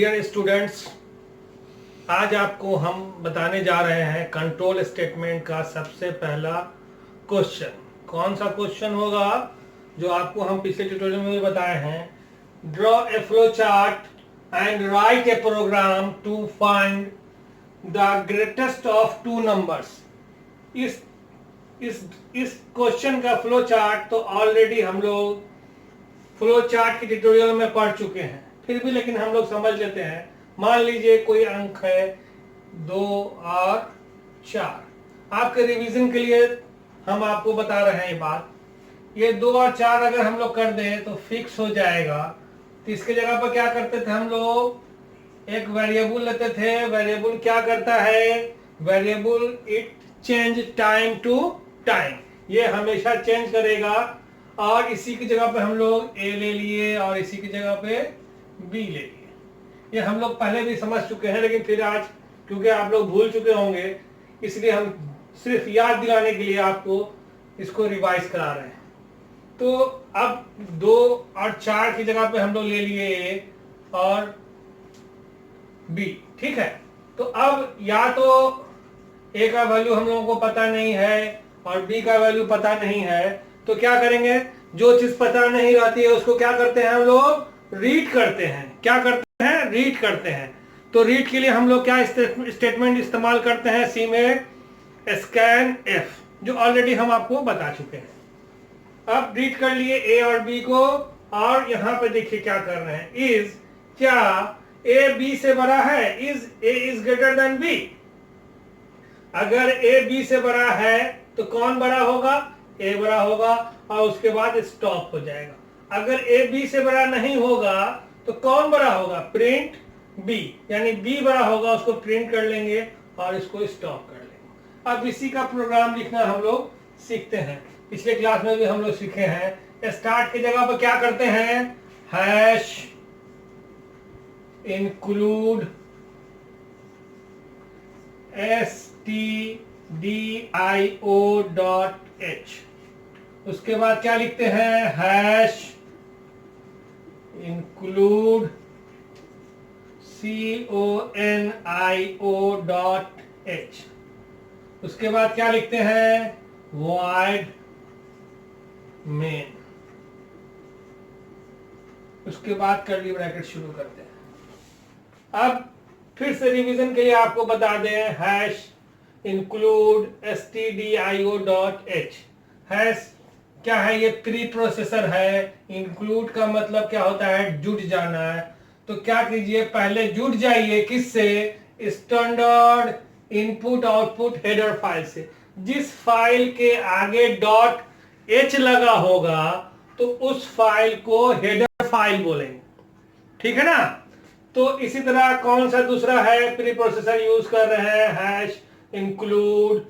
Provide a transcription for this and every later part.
Dear students, आज आपको हम बताने जा रहे हैं कंट्रोल स्टेटमेंट का सबसे पहला क्वेश्चन। कौन सा क्वेश्चन होगा जो आपको हम पिछले ट्यूटोरियल में भी बताए हैं। Draw a flow chart and write a program to find the greatest of two numbers. इस क्वेश्चन का फ्लो चार्ट तो ऑलरेडी हम लोग फ्लो चार्ट के ट्यूटोरियल में पढ़ चुके हैं, फिर भी लेकिन हम लोग समझ लेते हैं। मान लीजिए कोई अंक है 2 और 4। आपके रिवीजन के लिए हम आपको बता रहे हैं ये बात। ये 2 और 4 अगर हम लोग कर दें तो फिक्स हो जाएगा। तो इसके जगह पर क्या करते थे हम लोग, एक वेरिएबल लेते थे। वेरिएबल क्या करता है, variable it change time to time, ये हमेशा चेंज करेगा। और इसी की जगह पे हम लोग ए ले लिए और इसी की जगह पे बी ले लिए। ये हम लोग पहले भी समझ चुके हैं, लेकिन फिर आज क्योंकि आप लोग भूल चुके होंगे इसलिए हम सिर्फ याद दिलाने के लिए आपको इसको रिवाइज करा रहे हैं। तो अब 2 और 4 की जगह पे हम लोग ले लिए ए और बी, ठीक है। तो अब या तो ए का वैल्यू हम लोगों को पता नहीं है और बी का वैल्यू पता नहीं है, तो क्या करेंगे, जो चीज पता नहीं रहती है उसको क्या करते हैं हम लोग, रीड करते हैं। क्या करते हैं, रीड करते हैं। तो रीड के लिए हम लोग क्या स्टेटमेंट इस्तेमाल करते हैं, सी में स्कैन एफ, जो ऑलरेडी हम आपको बता चुके हैं। अब रीड कर लिए ए और बी को, और यहां पे देखिए क्या कर रहे हैं, इज क्या ए बी से बड़ा है, is a is greater than b. अगर ए बी से बड़ा है तो कौन बड़ा होगा, ए बड़ा होगा, और उसके बाद स्टॉप हो जाएगा। अगर ए बी से बड़ा नहीं होगा तो कौन बड़ा होगा, प्रिंट बी, यानी बी बड़ा होगा, उसको प्रिंट कर लेंगे और इसको स्टॉप कर लेंगे। अब इसी का प्रोग्राम लिखना हम लोग सीखते हैं। पिछले क्लास में भी हम लोग सीखे हैं। स्टार्ट की जगह पर क्या करते हैं, हैश इंक्लूड stdio.h। उसके बाद क्या लिखते हैं, हैश इंक्लूड conio.h। उसके बाद क्या लिखते हैं, void main। उसके बाद कर्ली ब्रैकेट शुरू करते हैं। अब फिर से रिवीजन के लिए आपको बता दें, हैश इंक्लूड stdio.h। हैश क्या है, ये प्री प्रोसेसर है। इंक्लूड का मतलब क्या होता है, जुड़ जाना है। तो क्या कीजिए, पहले जुड़ जाइए किससे, standard input output header file से। जिस फाइल के आगे .h लगा होगा तो उस फाइल को हेडर फाइल बोलेंगे, ठीक है ना। तो इसी तरह कौन सा दूसरा है, प्री प्रोसेसर यूज कर रहे हैं, हैश इंक्लूड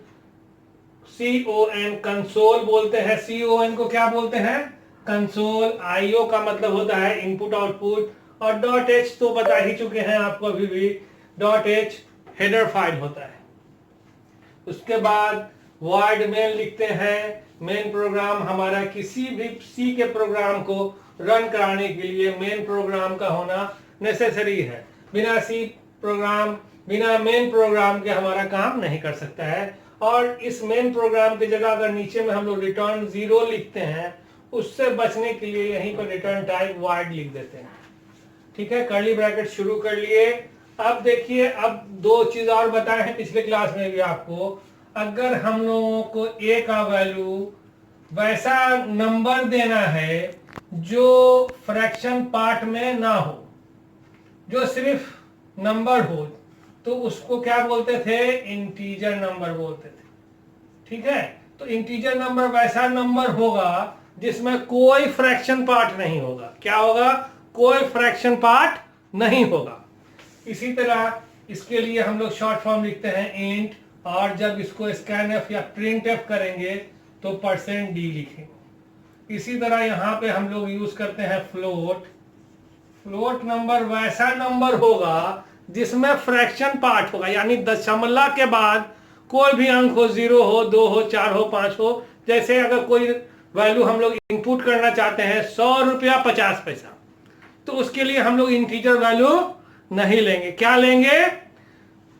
con, कंसोल बोलते हैं। con को क्या बोलते हैं, कंसोल। io का मतलब होता है इनपुट आउटपुट, और .h तो बता ही चुके हैं आपको अभी भी, .h हेडर फाइल होता है। उसके बाद void main लिखते हैं। मेन प्रोग्राम हमारा किसी भी सी के प्रोग्राम को रन कराने के लिए मेन प्रोग्राम का होना नेसेसरी है। बिना सी प्रोग्राम, बिना मेन प्रोग्राम के हमारा काम नहीं कर सकता है। और इस मेन प्रोग्राम की जगह अगर नीचे में हम लोग रिटर्न 0 लिखते हैं, उससे बचने के लिए यहीं पर रिटर्न टाइप void लिख देते हैं, ठीक है। कर्ली ब्रैकेट शुरू कर लिए। अब देखिए, अब 2 चीज और बताए हैं पिछले क्लास में भी आपको। अगर हम लोगों को ए का वैल्यू वैसा नंबर देना है जो फ्रैक्शन पार्ट में ना हो, जो सिर्फ नंबर हो, तो उसको क्या बोलते थे, इंटीजर नंबर बोलते थे, ठीक है। तो इंटीजर नंबर वैसा नंबर होगा जिसमें कोई फ्रैक्शन पार्ट नहीं होगा। क्या होगा, कोई फ्रैक्शन पार्ट नहीं होगा। इसी तरह इसके लिए हम लोग शॉर्ट फॉर्म लिखते हैं इंट, और जब इसको स्कैन एफ या प्रिंट एफ करेंगे तो %d लिखेंगे। इसी तरह यहाँ पे हम लोग यूज करते हैं फ्लोट। फ्लोट नंबर वैसा नंबर होगा जिसमें फ्रैक्शन पार्ट होगा, यानी दशमलव के बाद कोई भी अंक हो, 0 हो, 2 हो, 4 हो, 5 हो। जैसे अगर कोई वैल्यू हम लोग इनपुट करना चाहते हैं 100 रुपया 50 पैसा, तो उसके लिए हम लोग इंटीजर वैल्यू नहीं लेंगे, क्या लेंगे?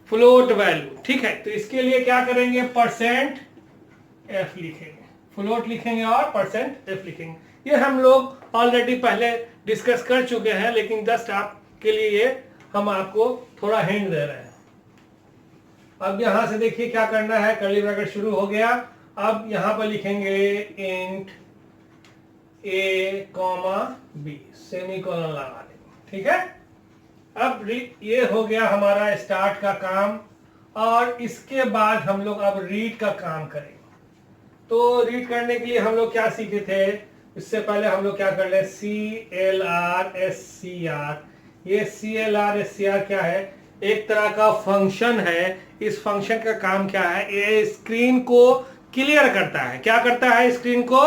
Float value. ठीक है, तो इसके लिए क्या करेंगे? परसेंट एफ लिखेंगे, फ्लोट लिखेंगे और परसेंट एफ लिखेंगे। ये हम लोग ऑलरेडी पहले डिस्कस कर चुके हैं, लेकिन जस्ट आपके लिए हम आपको थोड़ा हिंट दे रहे हैं। अब यहां से देखिए क्या करना है, कर्ली ब्रैकेट शुरू हो गया। अब यहां पर लिखेंगे इंट ए कॉमा बी, सेमीकोलन लगा देंगे। ठीक है, अब ये हो गया हमारा स्टार्ट का काम, और इसके बाद हम लोग अब रीड का काम करेंगे। तो रीड करने के लिए हम लोग क्या सीखे थे? इससे पहले हम लोग क्या कर ले, CLR SCR। ये CLR SCR क्या है? एक तरह का फंक्शन है। इस फंक्शन का काम क्या है? ये स्क्रीन को क्लियर करता है। क्या करता है? स्क्रीन को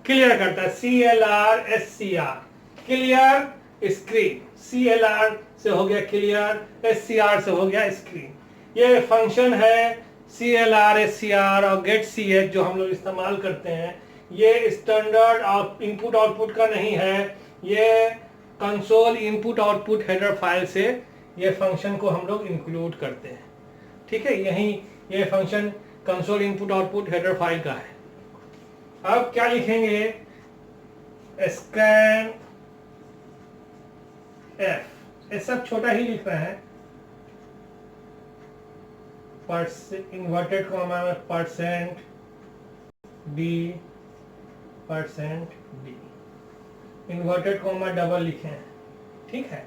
क्लियर करता है। CLR SCR, clear screen. CLR से हो गया क्लियर, SCR से हो गया स्क्रीन। ये फंक्शन है CLR SCR और गेट CH जो हम लोग इस्तेमाल करते हैं। ये स्टैंडर्ड इनपुट आउटपुट का नहीं है, ये console input output header file से ये फंक्शन को हम लोग इंक्लूड करते हैं। ठीक है, यही ये function console input output header file का है। अब क्या लिखेंगे? स्कैन एफ, ये सब छोटा ही लिख रहे हैं। इन्वर्टेड कॉमा में percent D, inverted comma double लिखे हैं। ठीक है,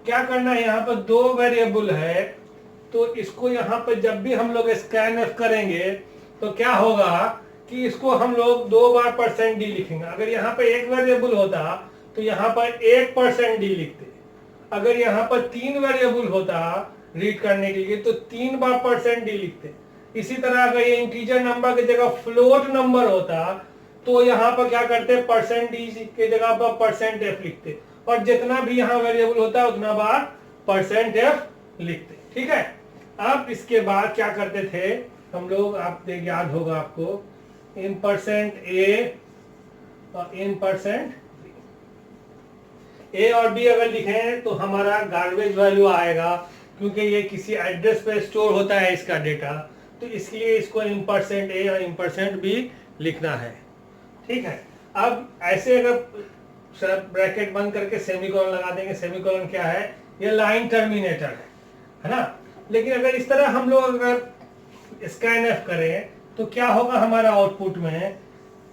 क्या करना है? यहाँ पर दो वेरिएबल है, तो इसको यहाँ पर जब भी हम लोग स्कैन एफ करेंगे तो क्या होगा कि इसको हम लोग 2 बार परसेंट डी लिखेंगे। अगर यहाँ पर एक वेरिएबल होता तो यहाँ पर 1% डी लिखते। अगर यहाँ पर 3 वेरिएबल होता रीड करने के लिए तो 3 बार परसेंट डी लिखते। इसी तरह अगर ये इंटीजर नंबर की जगह फ्लोट नंबर होता तो यहाँ पर क्या करते? परसेंट डी के जगह पर परसेंट एफ लिखते, और जितना भी यहाँ वेरिएबल होता है उतना बार परसेंट एफ लिखते। ठीक है, अब इसके बाद क्या करते थे हम लोग? आप याद होगा आपको, इन परसेंट ए और इन परसेंट ए और बी अगर लिखें तो हमारा गार्बेज वैल्यू आएगा, क्योंकि ये किसी एड्रेस पे स्टोर होता है इसका डेटा, तो इसलिए इसको इन परसेंट ए और इन परसेंट बी लिखना है। ठीक है, अब ऐसे अगर ब्रैकेट बंद करके सेमीकोलन लगा देंगे, सेमीकोलन क्या है? ये लाइन टर्मिनेटर है ना। लेकिन अगर इस तरह हम लोग अगर स्कैन एफ करें तो क्या होगा? हमारा आउटपुट में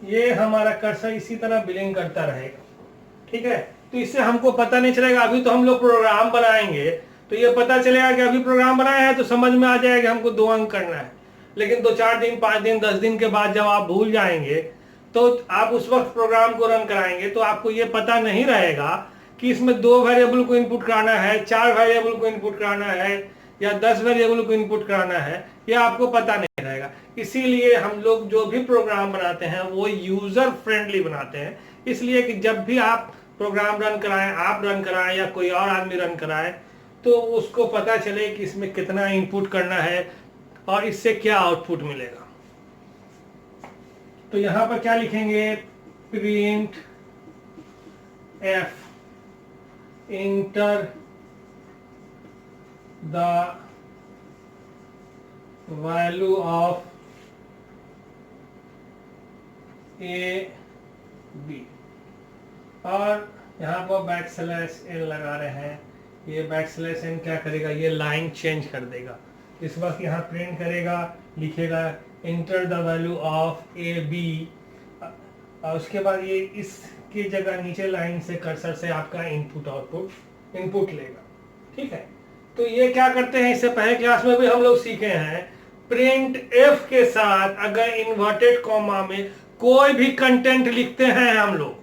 ये हमारा कर्सर इसी तरह बिलिंग करता रहेगा। ठीक है, तो इससे हमको पता नहीं चलेगा। अभी तो हम लोग प्रोग्राम बनाएंगे तो ये पता चलेगा कि अभी प्रोग्राम बनाया है तो समझ में आ जाएगा कि हमको 2 अंक करना है। लेकिन 2-4 दिन, 5 दिन, 10 दिन के बाद जब आप भूल जाएंगे तो आप उस वक्त प्रोग्राम को रन कराएंगे तो आपको ये पता नहीं रहेगा कि इसमें 2 वेरिएबल को इनपुट कराना है, 4 वेरिएबल को इनपुट कराना है या 10 वेरिएबल को इनपुट कराना है, ये आपको पता नहीं रहेगा। इसीलिए हम लोग जो भी प्रोग्राम बनाते हैं वो यूजर फ्रेंडली बनाते हैं, इसलिए कि जब भी आप प्रोग्राम रन कराएं, आप रन कराएं या कोई और आदमी रन कराए, तो उसको पता चले कि इसमें कितना इनपुट करना है और इससे क्या आउटपुट मिलेगा। तो यहां पर क्या लिखेंगे? Printf enter the value of a b, और यहां पर बैकस्लैश एन लगा रहे हैं। ये बैकस्लैश एन क्या करेगा? ये लाइन चेंज कर देगा। इस वक्त यहाँ प्रिंट करेगा, लिखेगा enter the value of a b, और उसके बाद ये इसकी जगह नीचे लाइन से कर्सर से आपका इनपुट लेगा। ठीक है, तो ये क्या करते हैं? इससे पहले क्लास में भी हम लोग सीखे हैं, प्रिंट एफ के साथ अगर इन्वर्टेड कॉमा में कोई भी कंटेंट लिखते हैं हम लोग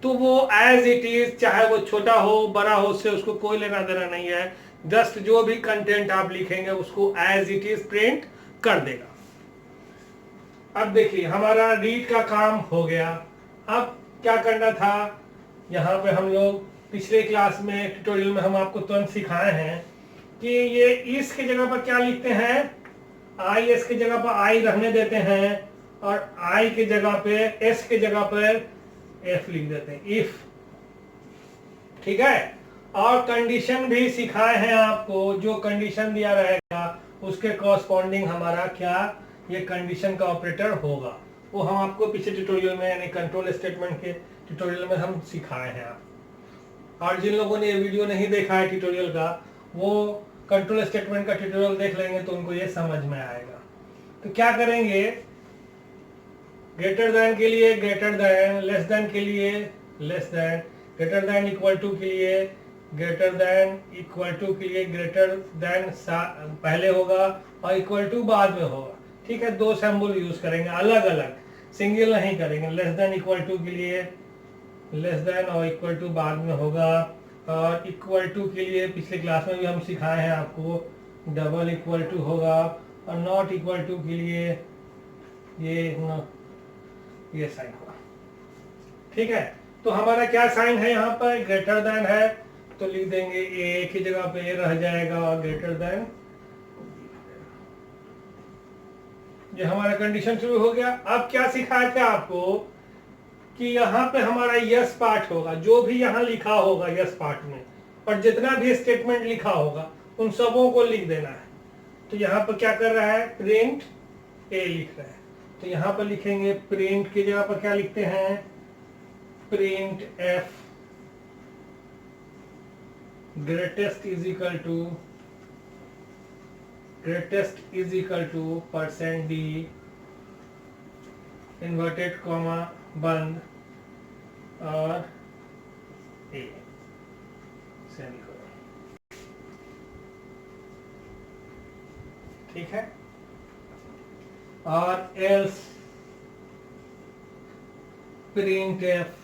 तो वो एज इट इज, चाहे वो छोटा हो बड़ा हो, उससे उसको कोई लेना देना नहीं है। जस्ट जो भी कंटेंट आप लिखेंगे उसको एज इट इज प्रिंट कर देगा। अब देखिए हमारा रीड का काम हो गया। अब क्या करना था? यहाँ पे हम लोग पिछले क्लास में ट्यूटोरियल में हम आपको तुरंत सिखाए हैं कि ये इस की जगह पर क्या लिखते हैं? आई एस की जगह पर आई रहने देते हैं, और आई की जगह पे एस की जगह पर एफ लिख देते हैं, इफ। ठीक है, और कंडीशन भी सिखाए हैं आपको, जो कंडीशन दिया रहेगा उसके कॉरस्पॉन्डिंग हमारा क्या ये कंडीशन का ऑपरेटर होगा, वो हम आपको पिछले ट्यूटोरियल में यानी कंट्रोल स्टेटमेंट के ट्यूटोरियल में हम सिखाए हैं आप। और जिन लोगों ने ये वीडियो नहीं देखा है ट्यूटोरियल का, वो कंट्रोल स्टेटमेंट का ट्यूटोरियल देख लेंगे तो उनको ये समझ में आएगा। तो क्या करेंगे, ग्रेटर देन के लिए ग्रेटर देन, लेस देन के लिए less than, greater than equal to के लिए ग्रेटर देन, इक्वल टू के लिए ग्रेटर देन पहले होगा और इक्वल टू बाद में होगा। ठीक है, दो सिंबल यूज करेंगे अलग अलग, सिंगल नहीं करेंगे। लेस देन इक्वल टू के लिए लेस देन और इक्वल टू बाद में होगा, और इक्वल टू के लिए पिछले क्लास में भी हम सिखाए हैं आपको डबल इक्वल टू होगा, और नॉट इक्वल टू के लिए ये साइन होगा। ठीक है, तो हमारा क्या साइन है यहाँ पर, ग्रेटर देन है तो लिख देंगे ए, एक ही जगह पे ए रह जाएगा और ग्रेटर देन। ये हमारा कंडीशन शुरू हो गया। अब क्या सिखाया था आपको कि यहाँ पे हमारा यस पार्ट होगा, जो भी यहाँ लिखा होगा यस पार्ट में, और जितना भी स्टेटमेंट लिखा होगा उन सबों को लिख देना है। तो यहाँ पर क्या कर रहा है, प्रिंट ए लिख रहा है, तो यहाँ पर लिखेंगे प्रिंट की जगह पर क्या लिखते हैं, print F greatest is equal to percent D inverted comma बंद और ए सेमीकोलन। ठीक है, और else print F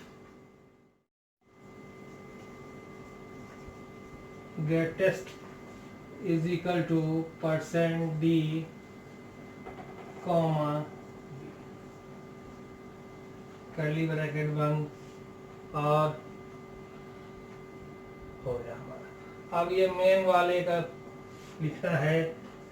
greatest is equal to percent D comma curly bracket बंद और हो गया हमारा। अब ये मेन वाले का लिखना है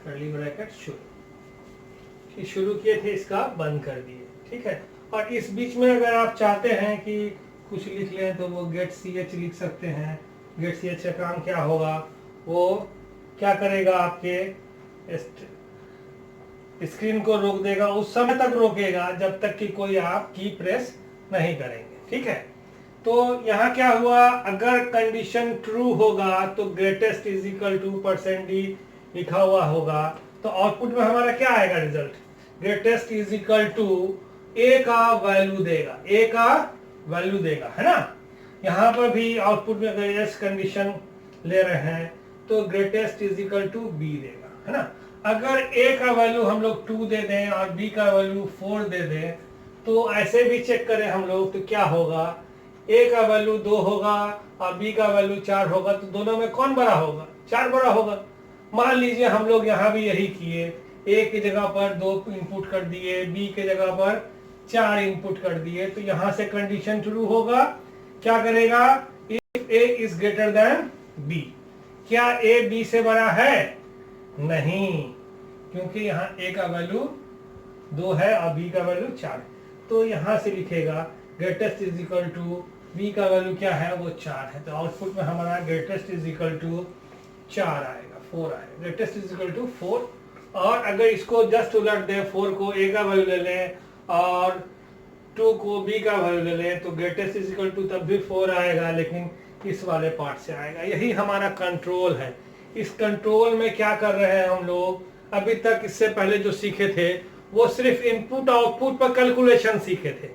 कर्ली ब्रैकेट शुरू, शुरू किए थे इसका बंद कर दिए। ठीक है, और इस बीच में अगर आप चाहते हैं कि कुछ लिख लें तो वो गेट सी एच लिख सकते हैं। गेट सी एच का काम क्या होगा, वो क्या करेगा, आपके स्क्रीन को रोक देगा, उस समय तक रोकेगा जब तक कि कोई आप की प्रेस नहीं करेंगे। ठीक है, तो यहाँ क्या हुआ, अगर कंडीशन ट्रू होगा तो greatest is equal to percent d लिखा हुआ होगा, तो आउटपुट में हमारा क्या आएगा result, greatest is equal to a का वैल्यू देगा, ए का वैल्यू देगा, है ना। यहाँ पर भी आउटपुट में अगर यस कंडीशन ले रहे हैं तो greatest is equal to b देगा, है ना। अगर ए का वैल्यू हम लोग 2 दे दें और बी का वैल्यू 4 दे दें, तो ऐसे भी चेक करें हम लोग तो क्या होगा, ए का वैल्यू 2 होगा और बी का वैल्यू 4 होगा, तो दोनों में कौन बड़ा होगा, 4 बड़ा होगा। मान लीजिए हम लोग यहाँ भी यही किए, ए की जगह पर 2 इनपुट कर दिए, बी के जगह पर 4 इनपुट कर दिए, तो यहाँ से कंडीशन शुरू होगा, क्या करेगा, if a is greater than b. क्या ए बी से बड़ा है, नहीं, क्योंकि यहाँ ए का वैल्यू 2 है और बी का वैल्यू 4 है, तो यहाँ से लिखेगा greatest is equal to, b का वैल्यू क्या है, वो 4 है, तो आउटपुट में हमारा ग्रेटेस्ट इज इक्वल टू 4 आएगा, 4 आएगा, ग्रेटेस्ट इज इक्वल टू 4। और अगर इसको जस्ट उलट दें, 4 को ए का वैल्यू ले लें और 2 को बी का वैल्यू ले लें, तो ग्रेटेस्ट इज इक्वल टू तब भी 4 आएगा, लेकिन इस वाले पार्ट से आएगा। यही हमारा कंट्रोल है। इस कंट्रोल में क्या कर रहे हैं हम लोग, अभी तक इससे पहले जो सीखे थे वो सिर्फ इनपुट आउटपुट पर कैलकुलेशन सीखे थे।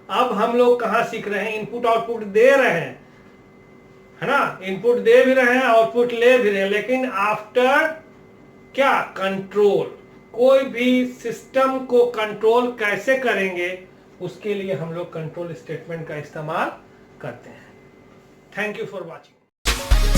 अब हम लोग कहाँ सीख रहे हैं, इनपुट आउटपुट दे रहे हैं, है ना, इनपुट दे भी रहे हैं आउटपुट ले भी रहे हैं, लेकिन आफ्टर क्या, कंट्रोल। कोई भी सिस्टम को कंट्रोल कैसे करेंगे, उसके लिए हम लोग कंट्रोल स्टेटमेंट का इस्तेमाल करते हैं। Thank you for watching.